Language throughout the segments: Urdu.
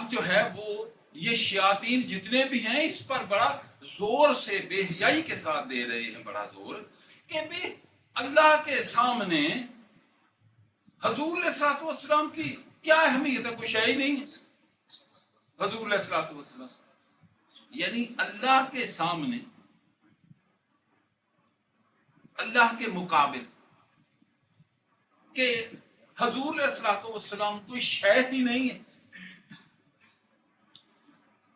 اب جو ہے وہ یہ شیاطین جتنے بھی ہیں اس پر بڑا زور سے بے حیائی کے ساتھ دے رہے ہیں، بڑا زور کہ بھی اللہ کے سامنے حضور علیہ الصلوۃ والسلام کی کیا اہمیت ہے؟ کوئی شے ہی نہیں ہے حضور علیہ الصلوۃ والسلام، یعنی اللہ کے سامنے اللہ کے مقابل کہ حضور علیہ الصلوۃ والسلام کوئی شے ہی نہیں ہے۔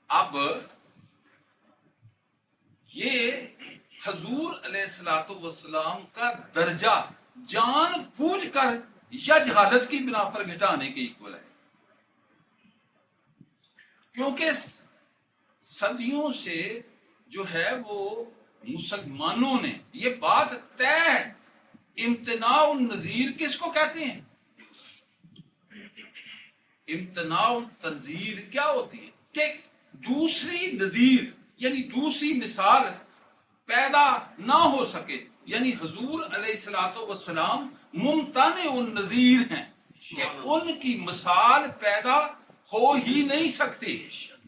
اب یہ حضور علیہ الصلوۃ والسلام کا درجہ جان بوجھ کر یا جہالت کی بنا پر گھٹانے کے ایکول ہے، کیونکہ صدیوں سے جو ہے وہ مسلمانوں نے یہ بات طے ہے۔ امتناع النظیر کس کو کہتے ہیں؟ امتناع التنظیر کیا ہوتی ہے کہ دوسری نظیر یعنی دوسری مثال پیدا نہ ہو سکے، یعنی حضور علیہ الصلوۃ والسلام ممتنع النظیر ہیں کہ ان کی مثال پیدا ہو ہی نہیں سکتی۔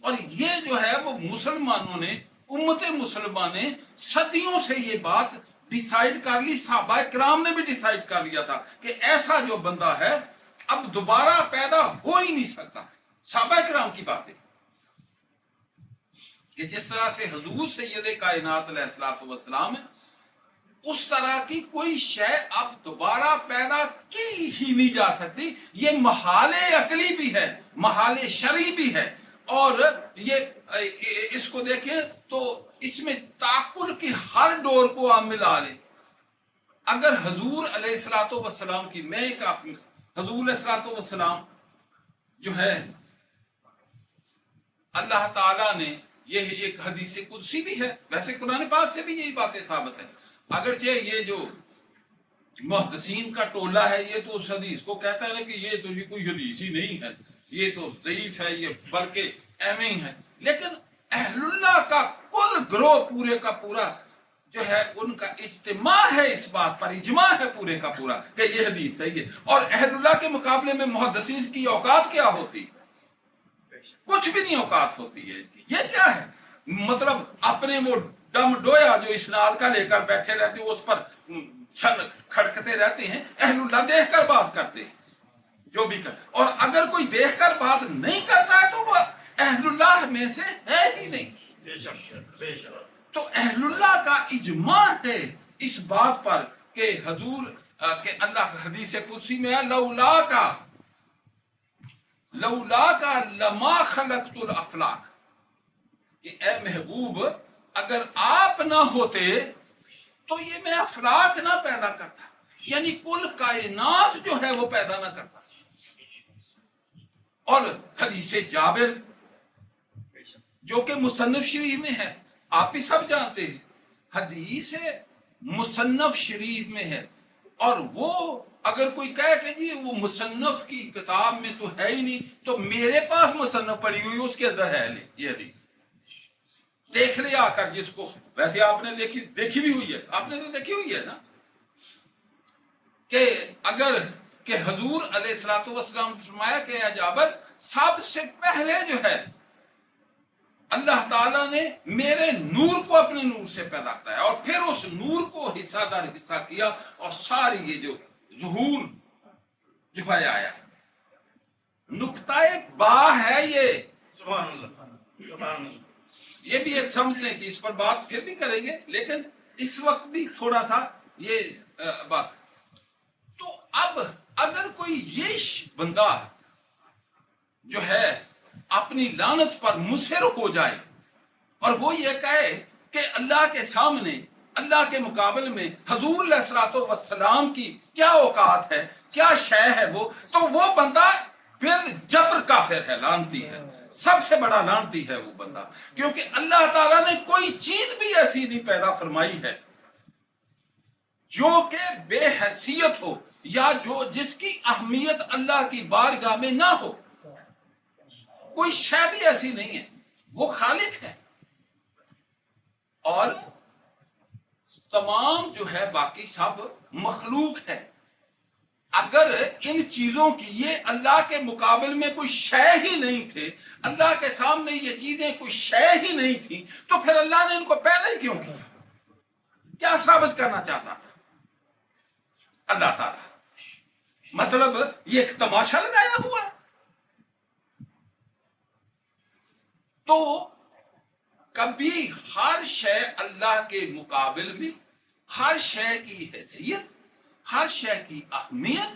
اور یہ جو ہے وہ مسلمانوں نے، امت مسلمان نے صدیوں سے یہ بات ڈیسائیڈ کر لی، صحابہ کرام نے بھی ڈیسائیڈ کر لیا تھا کہ ایسا جو بندہ ہے اب دوبارہ پیدا ہو ہی نہیں سکتا۔ صحابہ کرام کی باتیں کہ جس طرح سے حضور سید کائنات علیہ الصلوۃ والسلام ہے، اس طرح کی کوئی شے اب دوبارہ پیدا کی ہی نہیں جا سکتی۔ یہ محال عقلی بھی ہے، محال شرعی بھی ہے، اور یہ اس کو دیکھیں تو اس میں تعقل کی ہر ڈور کو آپ ملا لیں۔ اگر حضور علیہ الصلوۃ والسلام کی، میں ایک حضور علیہ الصلوۃ والسلام جو ہے اللہ تعالیٰ نے، یہ ایک حدیث قدسی بھی ہے، ویسے قرآن پاک سے بھی یہی باتیں ثابت ہیں، اگرچہ یہ جو محدثین کا ٹولہ ہے یہ تو اس حدیث کو کہتا ہے کہ یہ تو یہ کوئی حدیث ہی نہیں ہے، یہ تو ضعیف ہے، یہ بلکہ ایویں ہی ہے، لیکن اہل اللہ کا کل گروہ پورے کا پورا جو ہے ان کا اجتماع ہے اس بات پر، اجماع ہے پورے کا پورا کہ یہ حدیث صحیح ہے۔ اور اہل اللہ کے مقابلے میں محدثین کی اوقات کیا ہوتی؟ کچھ بھی نہیں اوقات ہوتی ہے۔ یہ کیا ہے؟ مطلب اپنے وہ دم ڈویا جو اسناد کا لے کر بیٹھے رہتے ہیں، اس پر چھن کھڑکتے رہتے ہیں، اہل اللہ دیکھ کر بات کرتے ہیں جو بھی کر، اور اگر کوئی دیکھ کر بات نہیں کرتا ہے تو وہ اہل اللہ میں سے ہے ہی نہیں۔ تو اہل اللہ کا اجماع ہے اس بات پر کہ حضور کہ اللہ حدیث قدسی میں ہے لولا کا لما خلقت الافلاک، کہ اے محبوب اگر آپ نہ ہوتے تو یہ میں افلاک نہ پیدا کرتا، یعنی کل کائنات جو ہے وہ پیدا نہ کرتا۔ اور حدیث جابر جو کہ مصنف شریف میں ہے، آپ بھی سب جانتے ہیں، حدیث مصنف شریف میں ہے، اور وہ اگر کوئی کہے کہ جی وہ مصنف کی کتاب میں تو ہے ہی نہیں، تو میرے پاس مصنف پڑی ہوئی اس کے اندر ہے یہ حدیث، دیکھ لے آ کر جس کو، ویسے آپ نے دیکھی بھی ہوئی ہے، آپ نے تو دیکھی ہوئی ہے نا، کہ اگر کہ حضور علیہ الصلوۃ والسلام فرمایا کہ اے جابر سب سے پہلے جو ہے اللہ تعالیٰ نے میرے نور کو اپنے نور سے پیدا کیا اور پھر اس نور کو حصہ دار حصہ کیا، اور ساری یہ جو ظہور جو ہے آیا، نقطہ با ہے یہ، یہ بھی ایک سمجھ لیں کہ اس پر بات پھر بھی کریں گے، لیکن اس وقت بھی تھوڑا سا یہ بات۔ تو اب اگر کوئی یہ بندہ جو ہے اپنی لعنت پر مصر ہو جائے اور وہ یہ کہے کہ اللہ کے سامنے، اللہ کے مقابل میں حضور علیہ الصلوۃ والسلام کی کیا اوقات ہے، کیا شے ہے وہ، تو وہ بندہ پھر جبر کافر ہے، لعنتی ہے، سب سے بڑا لعنتی ہے وہ بندہ، کیونکہ اللہ تعالیٰ نے کوئی چیز بھی ایسی نہیں پیدا فرمائی ہے جو کہ بے حیثیت ہو یا جو جس کی اہمیت اللہ کی بارگاہ میں نہ ہو، کوئی شے بھی ایسی نہیں ہے، وہ خالق ہے، اور تمام جو ہے باقی سب مخلوق ہے۔ اگر ان چیزوں کی یہ اللہ کے مقابل میں کوئی شے ہی نہیں تھے، اللہ کے سامنے یہ چیزیں کوئی شے ہی نہیں تھی، تو پھر اللہ نے ان کو پیدا ہی کیوں کیا؟ کیا ثابت کرنا چاہتا تھا اللہ تعالیٰ؟ مطلب یہ ایک تماشا لگایا ہوا ہے؟ تو کبھی ہر شے اللہ کے مقابل میں، ہر شے کی حیثیت، ہر شے کی اہمیت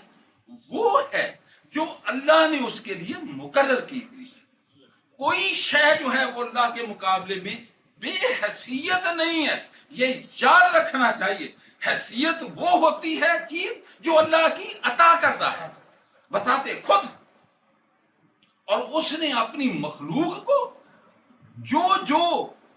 وہ ہے جو اللہ نے اس کے لیے مقرر کی ہوئی ہے۔ کوئی شے جو ہے وہ اللہ کے مقابلے میں بے حیثیت نہیں ہے، یہ یاد رکھنا چاہیے۔ حیثیت وہ ہوتی ہے چیز جو اللہ کی عطا کرتا ہے بساتے خود، اور اس نے اپنی مخلوق کو جو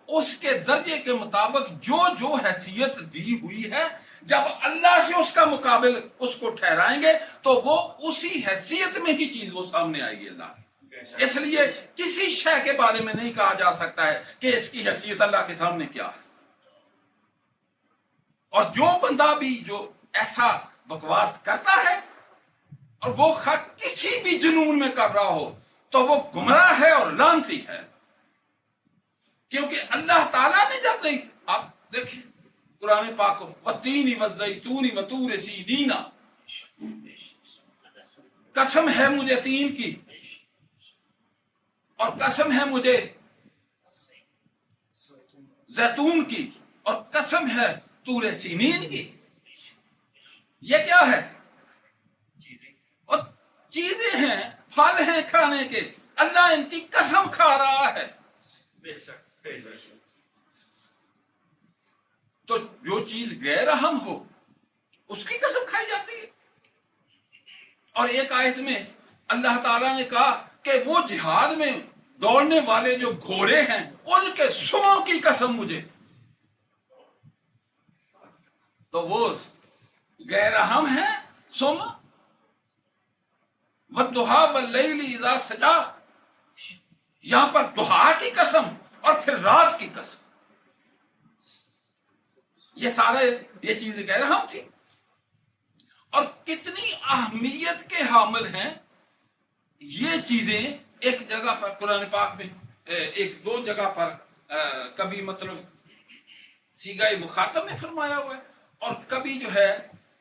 اس کے درجے کے مطابق جو حیثیت دی ہوئی ہے، جب اللہ سے اس کا مقابل اس کو ٹھہرائیں گے تو وہ اسی حیثیت میں ہی چیز وہ سامنے آئے گی اللہ کی۔ اس لیے کسی شے کے بارے میں نہیں کہا جا سکتا ہے کہ اس کی حیثیت اللہ کے سامنے کیا ہے۔ اور جو بندہ بھی جو ایسا بکواس کرتا ہے اور وہ خط کسی بھی جنون میں کر رہا ہو تو وہ گمراہ ہے اور لعنتی ہے، کیونکہ اللہ تعالیٰ نے جب نہیں، آپ دیکھیں قرآن پاک کو، وَالتِّينِ وَالزَّيْتُونِ وَطُورِ سِينِينَ، قسم ہے مجھے تین کی، اور قسم ہے مجھے زیتون کی، اور قسم ہے طور سینین کی۔ یہ کیا ہے؟ اور چیزیں ہیں، پھل ہیں کھانے کے، اللہ ان کی قسم کھا رہا ہے۔ تو جو چیز غیر اہم ہو اس کی قسم کھائی جاتی ہے۔ اور ایک آیت میں اللہ تعالیٰ نے کہا کہ وہ جہاد میں دوڑنے والے جو گھوڑے ہیں ان کے سموں کی قسم مجھے، تو وہ غیر اہم ہے سم۔ وَالضُّحَىٰ وَاللَّيْلِ إِذَا سَجَىٰ، یہاں پر دہا کی قسم اور پھر رات کی قسم، یہ سارے یہ چیزیں غیر اہم تھی، اور کتنی اہمیت کے حامل ہیں یہ چیزیں۔ ایک جگہ پر قرآن پاک میں ایک دو جگہ پر کبھی مطلب صیغہ مخاطب میں فرمایا ہوا ہے، اور کبھی جو ہے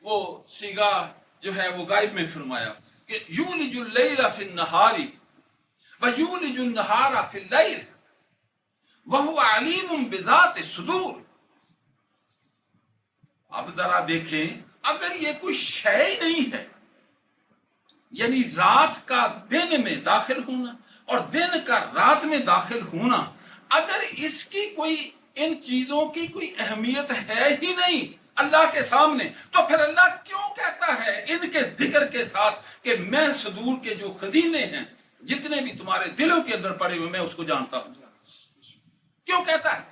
وہ صیغہ جو ہے وہ غائب میں فرمایا کہ یولج اللیل فی النہار ویولج النہار فی اللیل وہو علیم بذات الصدور۔ اب ذرا دیکھیں، اگر یہ کوئی شے ہی نہیں ہے، یعنی رات کا دن میں داخل ہونا اور دن کا رات میں داخل ہونا، اگر اس کی کوئی ان چیزوں کی کوئی اہمیت ہے ہی نہیں اللہ کے سامنے، تو پھر اللہ کیوں کہتا ہے ان کے ذکر کے ساتھ کہ میں صدور کے جو خزینے ہیں جتنے بھی تمہارے دلوں کے اندر پڑے ہوئے میں اس کو جانتا ہوں؟ کیوں کہتا ہے؟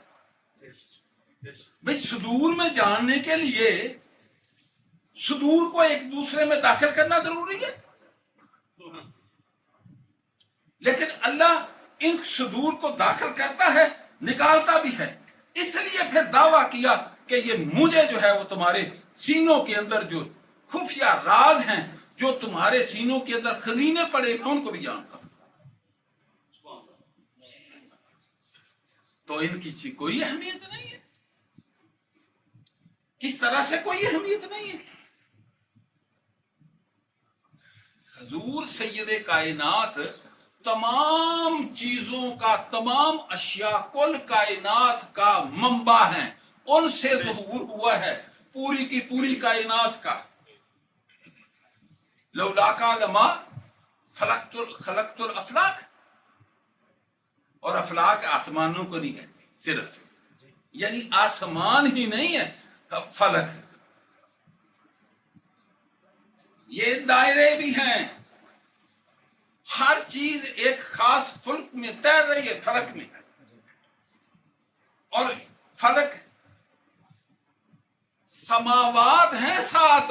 بھئی صدور میں جاننے کے لیے صدور کو ایک دوسرے میں داخل کرنا ضروری ہے، لیکن اللہ ان صدور کو داخل کرتا ہے، نکالتا بھی ہے۔ اس لیے پھر دعویٰ کیا کہ یہ مجھے جو ہے وہ تمہارے سینوں کے اندر جو خفیہ راز ہیں، جو تمہارے سینوں کے اندر خزینے پڑے میں ان کو بھی جانتا ہوں۔ تو ان کی کوئی اہمیت نہیں ہے، کس طرح سے کوئی اہمیت نہیں ہے۔ حضور سید کائنات تمام چیزوں کا، تمام اشیاء کل کائنات کا منبع ہیں، ان سے ظہور ہوا ہے پوری کی پوری کائنات کا۔ لولاک لما خلقت الافلاک، اور افلاک آسمانوں کو نہیں کہتے صرف، یعنی آسمان ہی نہیں ہے، فلک، یہ دائرے بھی ہیں، ہر چیز ایک خاص فلک میں تیر رہی ہے، فلک میں، اور فلک سماوات ہیں 7،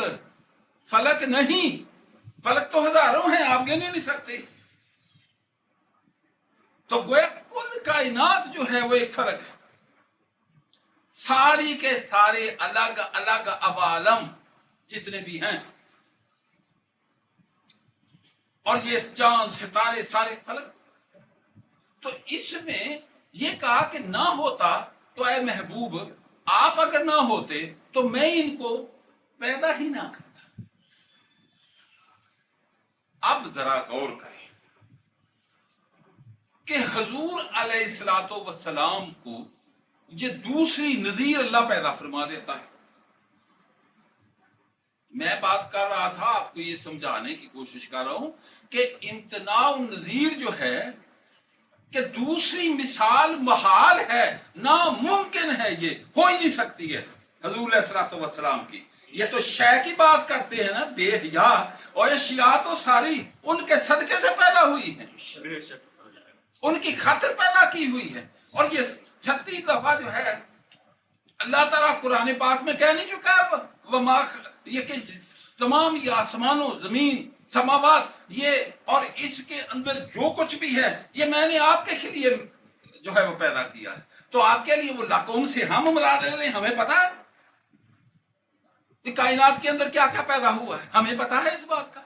فلک نہیں، فلک تو ہزاروں ہیں، آپ گن ہی نہیں سکتے۔ تو گویا کل کائنات جو ہے وہ ایک فلک ہے، ساری کے سارے الگ الگ عوالم جتنے بھی ہیں اور یہ چاند ستارے سارے فلک. تو اس میں یہ کہا کہ نہ ہوتا تو اے محبوب آپ اگر نہ ہوتے تو میں ان کو پیدا ہی نہ کرتا. اب ذرا غور کریں کہ حضور علیہ الصلوۃ والسلام کو یہ دوسری نظیر اللہ پیدا فرما دیتا ہے. میں بات کر رہا تھا، آپ کو یہ سمجھانے کی کوشش کر رہا ہوں کہ امتناع النظیر جو ہے کہ دوسری مثال محال ہے، ناممکن ہے، یہ ہو ہی نہیں سکتی ہے حضور علیہ الصلوۃ والسلام کی. یہ تو شے کی بات کرتے ہیں نا، بے حیا، اور یہ اشیاء تو ساری ان کے صدقے سے پیدا ہوئی ہیں، ان کی خاطر پیدا کی ہوئی ہے. اور یہ 36 دفعہ جو ہے اللہ تعالیٰ قرآن پاک میں کہہ نہیں چکا ہے وما، یہ کہ تمام یہ آسمان و زمین سماوات یہ اور اس کے اندر جو کچھ بھی ہے یہ میں نے آپ کے لیے جو ہے وہ پیدا کیا ہے. تو آپ کے لیے وہ لاکھوں سے ہم مراد رہے ہیں. ہمیں پتا ہے کہ کائنات کے اندر کیا کیا پیدا ہوا ہے، ہمیں پتا ہے اس بات کا؟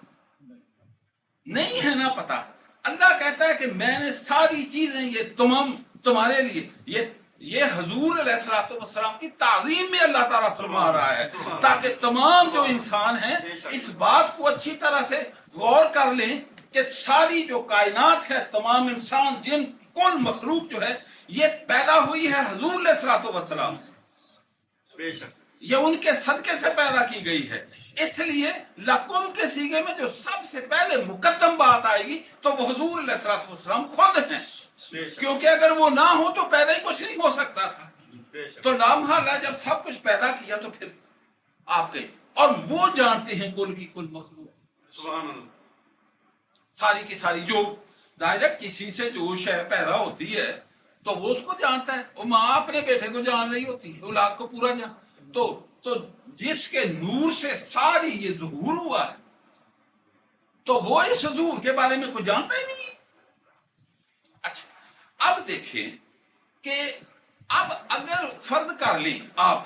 نہیں ہے نا پتا. اللہ کہتا ہے کہ میں نے ساری چیزیں یہ تمام تمہارے لیے یہ حضور علیہ الصلوۃ والسلام کی تعظیم میں اللہ تعالیٰ فرما رہا ہے تاکہ تمام جو انسان ہیں اس بات کو اچھی طرح سے غور کر لیں کہ ساری جو کائنات ہے، تمام انسان جن کل مخلوق جو ہے یہ پیدا ہوئی ہے حضور علیہ الصلوۃ والسلام سے، یہ ان کے صدقے سے پیدا کی گئی ہے. اس لیے لکم کے سیغے میں جو سب سے پہلے مقدم بات آئے گی تو وہ حضور علیہ الصلوۃ والسلام خود ہیں، کیونکہ اگر وہ نہ ہو تو پیدا ہی کچھ نہیں ہو سکتا تھا. تو لامحالہ جب سب کچھ پیدا کیا تو پھر آپ گئے، اور وہ جانتے ہیں کل کی کل مخلوق، ساری کی ساری. جو ظاہر ہے کسی سے جو شے پیدا ہوتی ہے تو وہ اس کو جانتا ہے. وہ ماں اپنے بیٹے کو جان رہی ہوتی ہے، اولاد کو پورا جان. تو جس کے نور سے ساری یہ ظہور ہوا ہے تو وہ اس ظہور کے بارے میں کوئی جانتا ہی نہیں. اچھا اب دیکھیں کہ اب اگر فرض کر لیں، آپ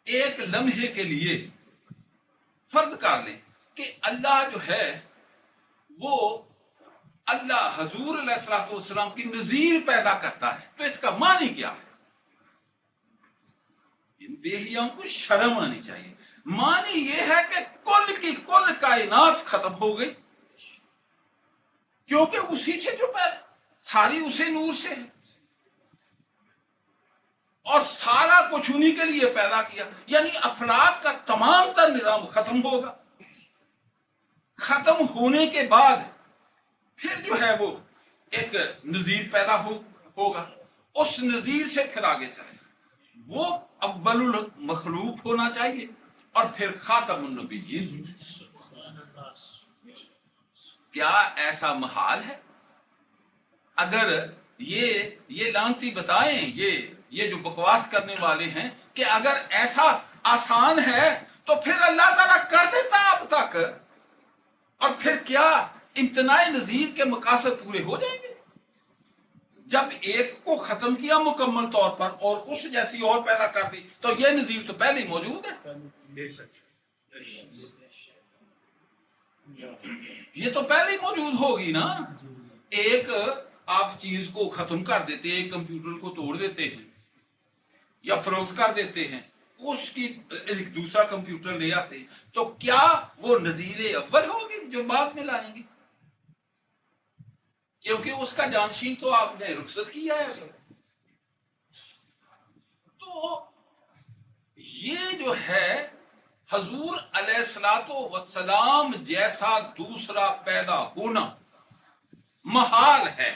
ایک لمحے کے لیے فرض کر لیں کہ اللہ جو ہے وہ اللہ حضور علیہ الصلوۃ والسلام کی نظیر پیدا کرتا ہے، تو اس کا معنی کیا ہے؟ بے حیاؤں کو شرم آنی چاہیے. معنی یہ ہے کہ کل کی کل کائنات ختم ہو گئی، کیونکہ اسی سے جو پیدا ساری اسے نور سے ہے اور سارا کچھ انہی کے لیے پیدا کیا. یعنی افلاک کا تمام تر نظام ختم ہوگا. ختم ہونے کے بعد پھر جو ہے وہ ایک نظیر پیدا ہوگا. اس نظیر سے پھر آگے چلے، وہ اول المخلوق ہونا چاہیے اور پھر خاتم النبیین. کیا ایسا محال ہے؟ اگر یہ لانتی بتائیں، یہ جو بکواس کرنے والے ہیں کہ اگر ایسا آسان ہے تو پھر اللہ تعالیٰ کر دیتا اب تک، اور پھر کیا امتناع نظیر کے مقاصد پورے ہو جائیں گے؟ جب ایک کو ختم کیا مکمل طور پر اور اس جیسی اور پیدا کر دی تو یہ نظیر تو پہلے ہی موجود ہے. یہ تو پہلے ہی موجود ہوگی نا. ایک آپ چیز کو ختم کر دیتے، ایک کمپیوٹر کو توڑ دیتے ہیں یا فروخت کر دیتے ہیں، اس کی ایک دوسرا کمپیوٹر لے آتے ہیں، تو کیا وہ نظیر اول ہوگی جو بعد میں لائیں گے؟ کیونکہ اس کا جانشین تو آپ نے رخصت کیا ہے. تو یہ جو ہے حضور علیہ الصلوۃ والسلام جیسا دوسرا پیدا ہونا محال ہے،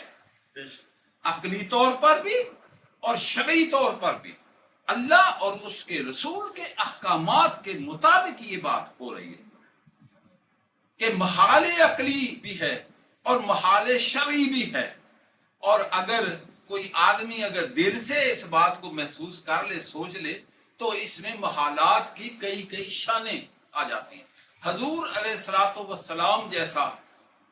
عقلی طور پر بھی اور شرعی طور پر بھی. اللہ اور اس کے رسول کے احکامات کے مطابق یہ بات ہو رہی ہے کہ محال عقلی بھی ہے اور محال شرعی بھی ہے. اور اگر کوئی آدمی اگر دل سے اس بات کو محسوس کر لے، سوچ لے، تو اس میں محالات کی کئی شانیں آ جاتی ہیں. حضور علیہ الصلوۃ والسلام جیسا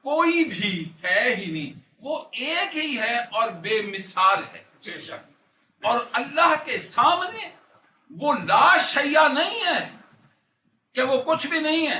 کوئی بھی ہے ہی نہیں، وہ ایک ہی ہے اور بے مثال ہے. اور اللہ کے سامنے وہ لا شیء نہیں ہے کہ وہ کچھ بھی نہیں ہے،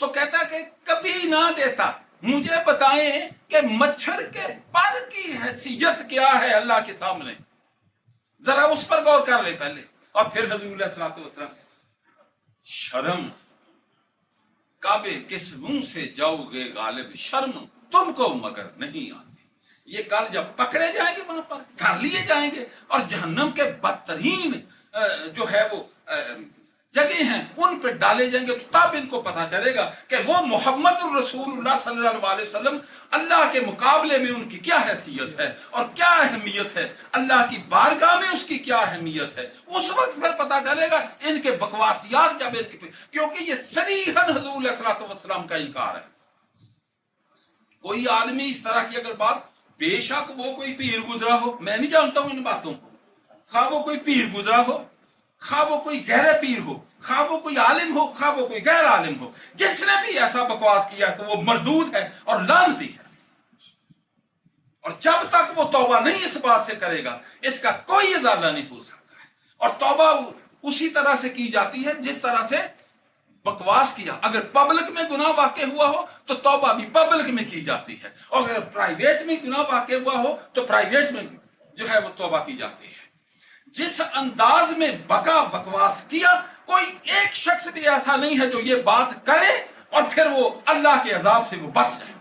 تو کہتا کہ کبھی نہ دیتا. مجھے بتائیں کہ مچھر کے پر کی حیثیت کیا ہے اللہ کے سامنے, ذرا اس پر غور کر لے پہلے. اور پھر حضور علیہ الصلوۃ والسلام, شرم کعبے کس منہ سے جاؤ گے غالب, شرم تم کو مگر نہیں آتی. یہ کل جب پکڑے جائیں گے وہاں پر کر لیے جائیں گے, اور جہنم کے بدترین جو ہے وہ جگہ ہیں ان پہ ڈالے جائیں گے, تو تب ان کو پتا چلے گا کہ وہ محمد الرسول اللہ صلی اللہ علیہ وسلم اللہ کے مقابلے میں ان کی کیا حیثیت ہے اور کیا اہمیت ہے, اللہ کی بارگاہ میں اس کی کیا اہمیت ہے. اس وقت پھر پتا چلے گا ان کے بکواسیات جب ان کے, کیونکہ یہ صریحاً حضور علیہ الصلوۃ والسلام کا انکار ہے. کوئی آدمی اس طرح کی اگر بات, بے شک وہ کوئی پیر گزرا ہو, میں نہیں جانتا ہوں ان باتوں کو, خواہ وہ کوئی پیر گزرا ہو, خواہ وہ کوئی گہرے پیر ہو, خواہ وہ کوئی عالم ہو, خواہ وہ کوئی غیر عالم ہو, جس نے بھی ایسا بکواس کیا تو وہ مردود ہے اور لعنتی ہے. اور جب تک وہ توبہ نہیں اس بات سے کرے گا اس کا کوئی ازالہ نہیں ہو سکتا ہے. اور توبہ اسی طرح سے کی جاتی ہے جس طرح سے بکواس کیا. اگر پبلک میں گناہ واقع ہوا ہو تو توبہ بھی پبلک میں کی جاتی ہے, اور اگر پرائیویٹ میں گناہ واقع ہوا ہو تو پرائیویٹ میں جو ہے وہ توبہ کی جاتی ہے. جس انداز میں بکواس کیا, کوئی ایک شخص بھی ایسا نہیں ہے جو یہ بات کرے اور پھر وہ اللہ کے عذاب سے وہ بچ جائے.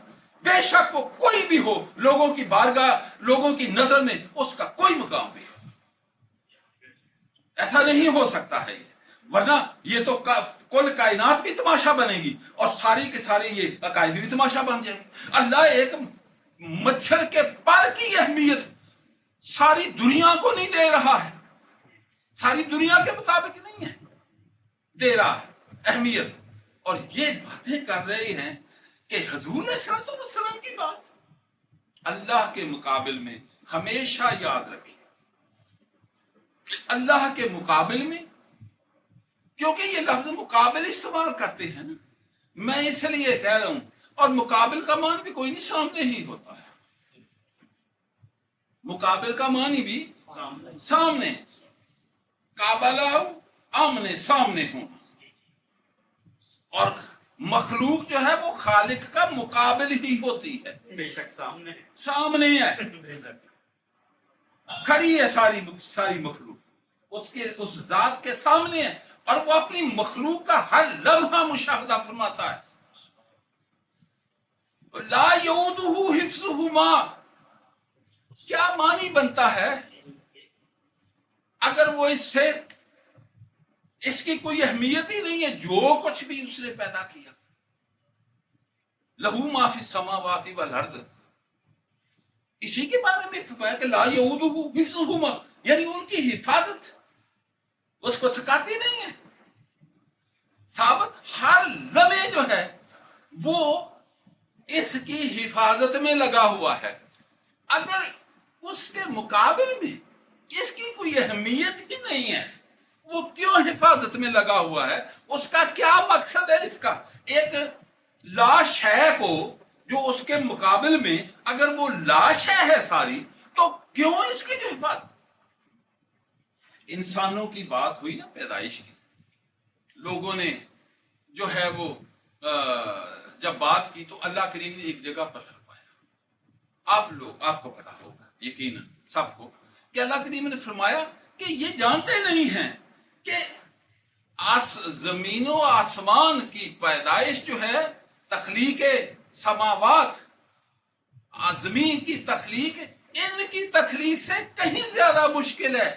بے شک وہ کوئی بھی ہو, لوگوں کی بارگاہ, لوگوں کی نظر میں اس کا کوئی مقام بھی ہو, ایسا نہیں ہو سکتا ہے. ورنہ یہ تو کل کائنات بھی تماشا بنے گی اور ساری کے ساری یہ عقائد بھی تماشا بن جائیں گے. اللہ ایک مچھر کے پر کی اہمیت ساری دنیا کو نہیں دے رہا ہے, ساری دنیا کے مطابق نہیں ہے دے رہا ہے اہمیت, اور یہ باتیں کر رہے ہیں کہ حضور علیہ الصلوۃ والسلام کی بات اللہ کے مقابل میں ہمیشہ یاد رکھیں. اللہ کے مقابل میں, کیونکہ یہ لفظ مقابل استعمال کرتے ہیں نا, میں اس لیے کہہ رہا ہوں, اور مقابل کا معنی بھی کوئی نہیں سامنے ہی ہوتا ہے, مقابل کا معنی بھی سامنے, قابلہ آمنے سامنے ہونا, اور مخلوق جو ہے وہ خالق کا مقابل ہی ہوتی ہے. بے شک سامنے ہے, کھڑی ہے ساری مخلوق اس ذات کے سامنے ہے, اور وہ اپنی مخلوق کا ہر لمحہ مشاہدہ فرماتا ہے. لا یعودہ حفظہما, کیا معنی بنتا ہے اگر وہ اس کی کوئی اہمیت ہی نہیں ہے, جو کچھ بھی اس نے پیدا کیا, لہو ما فی السماوات والارض, اسی کے بارے میں فرمایا کہ لا یعودہ حفظہما, یعنی ان کی حفاظت اس کو تھکاتی نہیں ہے. ثابت ہر لمحے جو ہے وہ اس کی حفاظت میں لگا ہوا ہے. اگر اس کے مقابل میں اس کی کوئی اہمیت ہی نہیں ہے, وہ کیوں حفاظت میں لگا ہوا ہے, اس کا کیا مقصد ہے. اس کا ایک لاش ہے کو جو اس کے مقابل میں اگر وہ لاش ہے ساری, تو کیوں اس کی جو حفاظت. انسانوں کی بات ہوئی نا پیدائش کی, لوگوں نے جو ہے وہ جب بات کی تو اللہ کریم نے ایک جگہ پر فرمایا, آپ کو پتا ہوگا یقیناً سب کو, کہ اللہ کریم نے فرمایا کہ یہ جانتے نہیں ہیں کہ زمین و آسمان کی پیدائش جو ہے, تخلیق سماوات, زمین کی تخلیق ان کی تخلیق سے کہیں زیادہ مشکل ہے,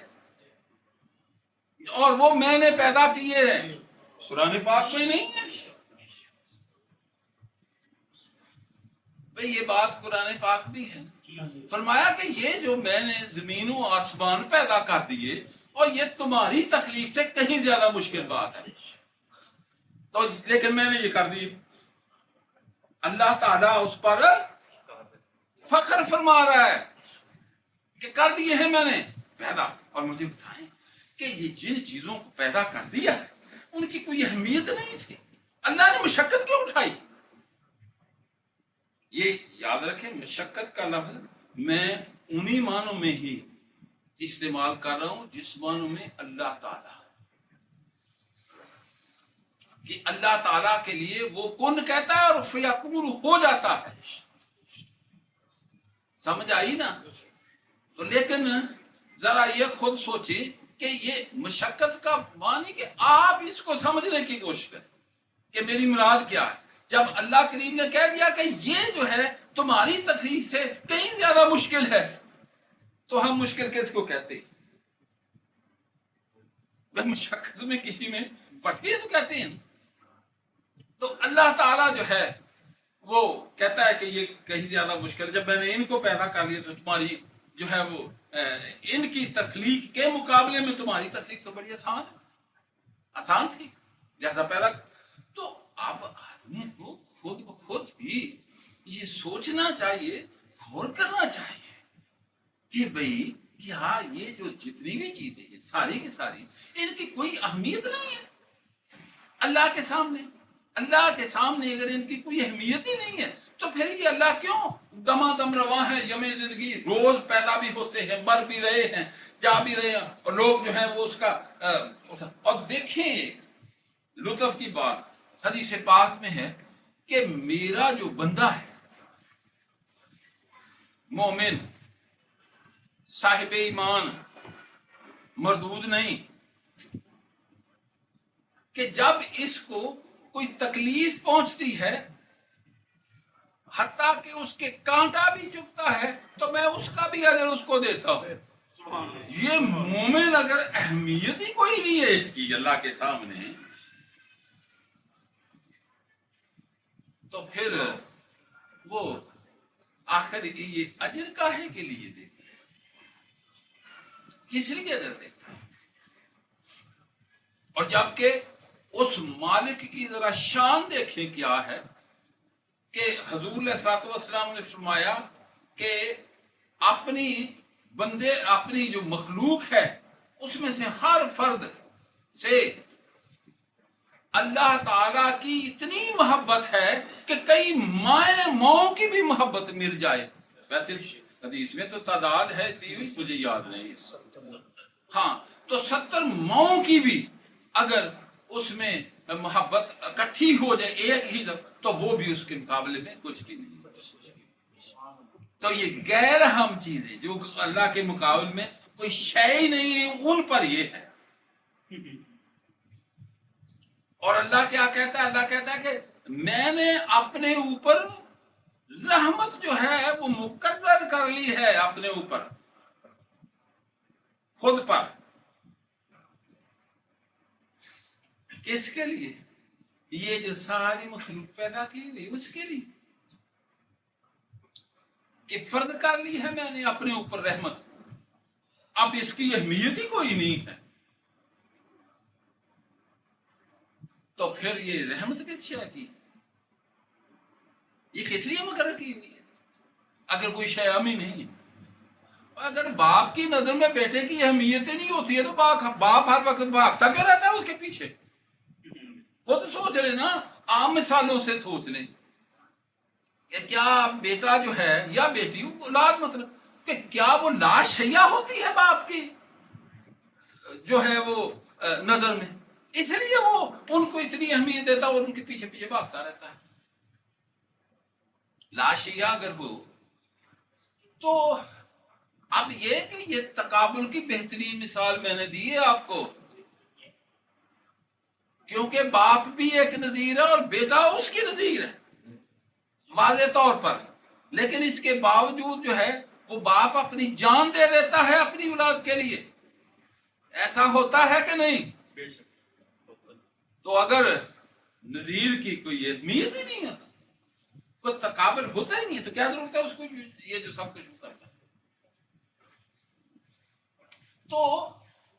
اور وہ میں نے پیدا کیے ہیں, قرآن پاک میں نہیں ہے بھئی. یہ بات قرآن پاک بھی ہے. فرمایا کہ یہ جو میں نے زمین و آسمان پیدا کر دیے, اور یہ تمہاری تخلیق سے کہیں زیادہ مشکل بات ہے, تو لیکن میں نے یہ کر دی. اللہ تعالیٰ اس پر فخر فرما رہا ہے کہ کر دیے ہیں میں نے پیدا. اور مجھے بتائیں کہ یہ جن چیزوں کو پیدا کر دیا ہے ان کی کوئی اہمیت نہیں تھی, اللہ نے مشقت کیوں اٹھائی. یہ یاد رکھیں, مشقت کا لفظ میں انہی معنوں میں ہی استعمال کر رہا ہوں جس معنوں میں اللہ تعالیٰ. کہ اللہ تعالیٰ کے لیے وہ کن کہتا ہے اور فیکون ہو جاتا ہے. سمجھ آئی نا؟ تو لیکن ذرا یہ خود سوچیں کہ یہ مشقت کا معنی کہ آپ اس کو سمجھنے کی کوشش کریں کہ میری مراد کیا ہے. جب اللہ کریم نے کہہ دیا کہ یہ جو ہے تمہاری تخلیق سے کہیں زیادہ مشکل ہے، تو ہم مشکل کس کو کہتے ہیں؟ وہ مشقت میں کسی میں پڑتی ہے تو کہتے ہیں. تو اللہ تعالیٰ جو ہے وہ کہتا ہے کہ یہ کہیں زیادہ مشکل ہے. جب میں نے ان کو پیدا کر لیا تو تمہاری جو ہے وہ ان کی تخلیق کے مقابلے میں تمہاری تخلیق تو بڑی آسان تھی، لہذا پیدا. تو اب آدمی کو خود بخود ہی یہ سوچنا چاہیے، غور کرنا چاہیے کہ بھئی کیا یہ جو جتنی بھی چیزیں ہیں ساری کی ساری ان کی کوئی اہمیت نہیں ہے اللہ کے سامنے. اللہ کے سامنے اگر ان کی کوئی اہمیت ہی نہیں ہے تو پھر یہ اللہ کیوں دما دم رواں ہے، یم زندگی، روز پیدا بھی ہوتے ہیں، مر بھی رہے ہیں، جا بھی رہے ہیں، اور لوگ جو ہے وہ اس کا اور دیکھیں لطف کی بات حدیث پاک میں ہے کہ میرا جو بندہ ہے مومن صاحب ایمان مردود نہیں، کہ جب اس کو کوئی تکلیف پہنچتی ہے حتیٰ کہ اس کے کانٹا بھی چکتا ہے تو میں اس کا بھی اجر اس کو دیتا ہوں. یہ مومن اگر اہمیت ہی کوئی نہیں ہے اس کی اللہ کے سامنے تو پھر وہ آخر یہ اجر کاہے کے لیے دیتا ہے؟ کس لیے اجر دیتا ہے؟ اور جبکہ اس مالک کی ذرا شان دیکھیں کیا ہے کہ حضور علیہ الصلوۃ والسلام نے فرمایا کہ اپنی بندے اپنی جو مخلوق ہے اس میں سے ہر فرد سے اللہ تعالی کی اتنی محبت ہے کہ کئی مائیں ماؤں کی بھی محبت مل جائے. ویسے حدیث میں تو تعداد ہے مجھے یاد نہیں، ہاں تو 70 ماؤں کی بھی اگر اس میں محبت اکٹھی ہو جائے ایک ہی دفعہ تو وہ بھی اس کے مقابلے میں کچھ بھی نہیں. تو یہ غیر اہم چیزیں جو اللہ کے مقابلے میں کوئی شے ہی نہیں ہے ان پر یہ ہے. اور اللہ کیا کہتا ہے؟ اللہ کہتا ہے کہ میں نے اپنے اوپر رحمت جو ہے وہ مقرر کر لی ہے اپنے اوپر خود پر. کس کے لیے؟ یہ جو ساری مخلوق پیدا کی ہوئی اس کے لیے کہ فرض کر لی ہے میں نے اپنے اوپر رحمت. اب اس کی اہمیت ہی کوئی نہیں ہے تو پھر یہ رحمت کس شے کی؟ یہ کس لیے مقرر کی ہوئی ہے اگر کوئی شے اہم ہی نہیں ہے؟ اگر باپ کی نظر میں بیٹے کی اہمیت ہی نہیں ہوتی ہے تو باپ ہر وقت بھاگتا کیوں رہتا ہے اس کے پیچھے؟ خود سوچ لیں نا، عام مثالوں سے سوچ لیں کہ کیا بیٹا جو ہے یا بیٹی اولاد مطلب کہ کیا وہ لا شیعہ ہوتی ہے باپ کی جو ہے وہ نظر میں، اس لیے وہ ان کو اتنی اہمیت دیتا اور ان کے پیچھے پیچھے بھاگتا رہتا ہے. لا شیعہ اگر ہو تو اب یہ کہ یہ تقابل کی بہترین مثال میں نے دی ہے آپ کو، کیونکہ باپ بھی ایک نظیر ہے اور بیٹا اس کی نظیر ہے واضح طور پر، لیکن اس کے باوجود جو ہے وہ باپ اپنی جان دے دیتا ہے اپنی اولاد کے لیے. ایسا ہوتا ہے کہ نہیں؟ تو اگر نظیر کی کوئی اہمیت ہی نہیں ہے، کوئی تقابل ہوتا ہی نہیں ہے، تو کیا ضرورت ہے اس کو یہ جو سب کچھ ہوتا ہے. تو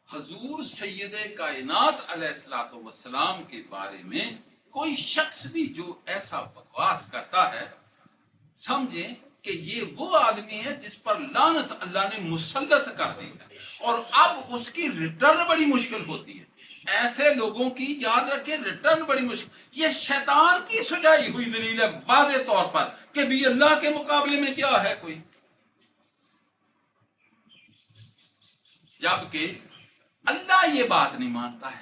حضور سید کائنات علیہ الصلوۃ والسلام کے بارے میں کوئی شخص بھی جو ایسا بکواس کرتا ہے سمجھیں کہ یہ وہ آدمی ہے جس پر لعنت اللہ نے مسلط کر دی ہے اور اب اس کی ریٹرن بڑی مشکل ہوتی ہے. ایسے لوگوں کی یاد رکھیں ریٹرن بڑی مشکل. یہ شیطان کی سجائی ہوئی دلیل ہے واضح طور پر کہ بھی اللہ کے مقابلے میں کیا ہے کوئی، جبکہ اللہ یہ بات نہیں مانتا ہے.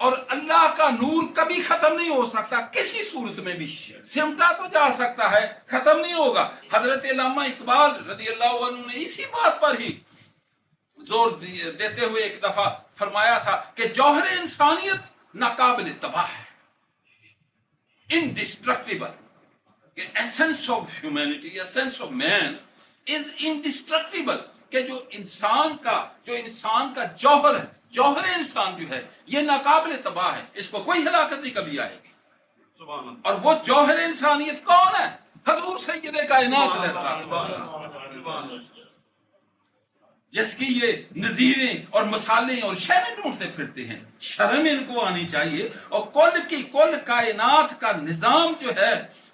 اور اللہ کا نور کبھی ختم نہیں ہو سکتا کسی صورت میں بھی. سمٹا تو جا سکتا ہے، ختم نہیں ہوگا. حضرت علامہ اقبال رضی اللہ عنہ نے اسی بات پر ہی زور دیتے ہوئے ایک دفعہ فرمایا تھا کہ جوہر انسانیت ناقابل تباہ ہے، انڈسٹرکٹیبل. کہ essence of humanity, essence of man is indestructible. کہ جو انسان کا جوہر ہے، جوہر انسان جو ہے یہ ناقابل تباہ ہے، اس کو کوئی ہلاکت نہیں کبھی آئے گی. سبحان اللہ. اور وہ جوہر انسانیت کون ہے؟ حضور سید کائنات علیہ السلام، سبحان اللہ. جس کی یہ نظیریں اور مثالیں اور شہریں ڈھونڈتے پھرتے ہیں. شرم ان کو آنی چاہیے. اور کل کائنات کا نظام جو ہے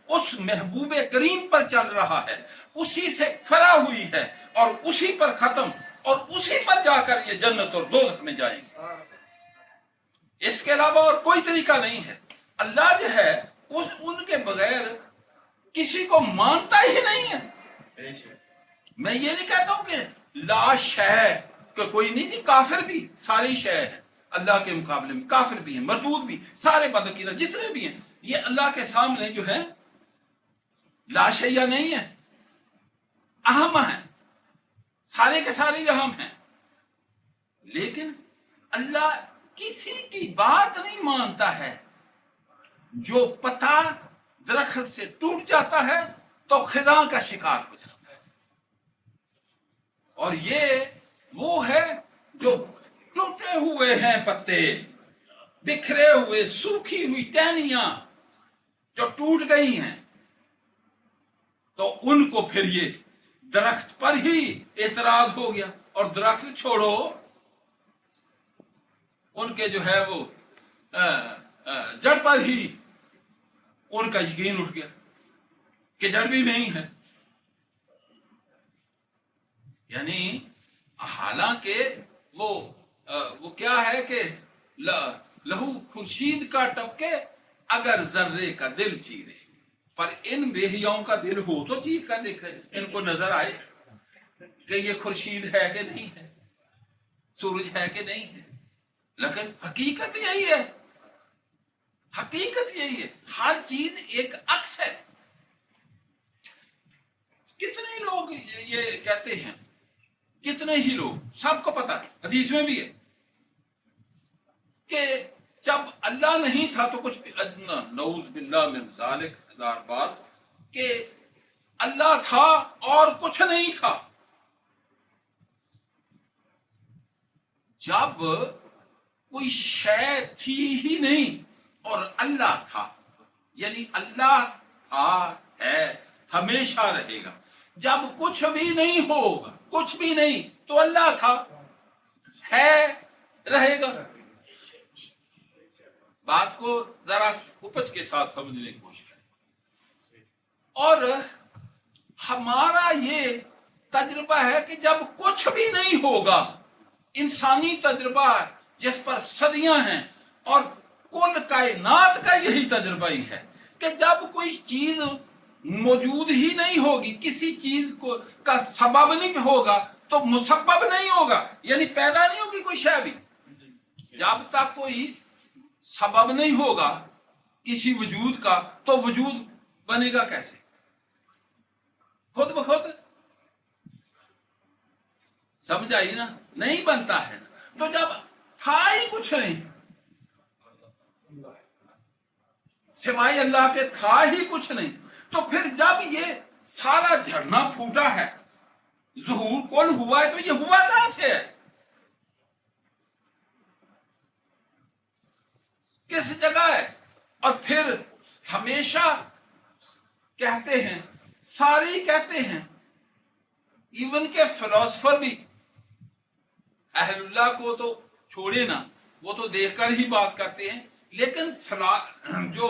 اس محبوب کریم پر چل رہا ہے، اسی سے فرا ہوئی ہے اور اسی پر ختم، اور اسی پر جا کر یہ جنت اور دوزخ میں جائیں گے. اس کے علاوہ اور کوئی طریقہ نہیں ہے. اللہ جو ہے ان کے بغیر کسی کو مانتا ہی نہیں ہے. بے شک. میں یہ نہیں کہتا ہوں کہ لا شے کہ کوئی نہیں، کافر بھی ساری شے ہے اللہ کے مقابلے میں. کافر بھی ہیں، مردود بھی، سارے بدعقیدہ جتنے بھی ہیں، یہ اللہ کے سامنے جو ہے لا شیء نہیں ہے، اہم ہیں، سارے کے سارے اہم ہیں. لیکن اللہ کسی کی بات نہیں مانتا ہے. جو پتا درخت سے ٹوٹ جاتا ہے تو خزاں کا شکار ہو جاتا ہے. اور یہ وہ ہے جو ٹوٹے ہوئے ہیں پتے، بکھرے ہوئے، سوکھی ہوئی ٹہنیاں جو ٹوٹ گئی ہیں، تو ان کو پھر یہ درخت پر ہی اعتراض ہو گیا. اور درخت چھوڑو، ان کے جو ہے وہ جڑ پر ہی ان کا یقین اٹھ گیا کہ جڑ بھی نہیں ہے. یعنی حالانکہ وہ کیا ہے کہ لہو خورشید کا ٹپکے اگر ذرے کا دل چیرے. پر ان بےحیاؤں کا دل ہو تو چیر کر دیکھے، ان کو نظر آئے کہ یہ خورشید ہے کہ نہیں ہے، سورج ہے کہ نہیں ہے. لیکن حقیقت یہی ہے، حقیقت یہی ہے. ہر چیز ایک عکس ہے. کتنے لوگ یہ کہتے ہیں، کتنے ہی لوگ، سب کو پتا ہے، حدیث میں بھی ہے کہ جب اللہ نہیں تھا تو کچھ بھی ادنا نعوذ باللہ من ذالک، ہزار بار کہ اللہ تھا اور کچھ نہیں تھا. جب کوئی شے تھی ہی نہیں اور اللہ تھا، یعنی اللہ تھا، ہے، ہمیشہ رہے گا. جب کچھ بھی نہیں ہوگا، کچھ بھی نہیں، تو اللہ تھا، ہے، رہے گا. بات کو ذرا اپج کے ساتھ سمجھنے کی کوشش کریں. اور ہمارا یہ تجربہ ہے کہ جب کچھ بھی نہیں ہوگا، انسانی تجربہ جس پر صدیاں ہیں، اور کل کائنات کا یہی تجربہ ہی ہے کہ جب کوئی چیز موجود ہی نہیں ہوگی، کسی چیز کا سبب نہیں ہوگا تو مسبب نہیں ہوگا، یعنی پیدا نہیں ہوگی کوئی شے بھی. جب تک کوئی سبب نہیں ہوگا کسی وجود کا تو وجود بنے گا کیسے؟ خود بخود. سمجھ آئی نا؟ نہیں بنتا ہے. تو جب تھا ہی کچھ نہیں، سوائے اللہ کے تھا ہی کچھ نہیں، تو پھر جب یہ سارا جھرنا پھوٹا ہے، ظہور کل ہوا ہے، تو یہ ہوا کہاں سے ہے؟ کس جگہ ہے؟ اور پھر ہمیشہ کہتے ہیں، ساری کہتے ہیں، ایون کے فلسفر بھی، اہل اللہ کو تو چھوڑے نا، وہ تو دیکھ کر ہی بات کرتے ہیں، لیکن جو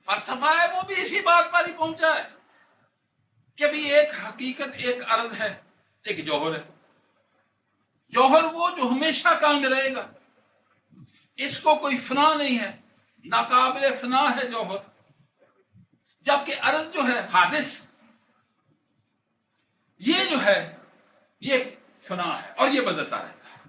فلسفہ ہے وہ بھی اسی بات پر ہی پہنچا ہے کہ بھی ایک حقیقت، ایک عرض ہے، ایک جوہر ہے. جوہر وہ جو ہمیشہ کانگ رہے گا، اس کو کوئی فنا نہیں ہے، ناقابل فنا ہے جوہر. جبکہ عرض جو ہے حادث، یہ جو ہے یہ فنا ہے اور یہ بدلتا رہتا ہے.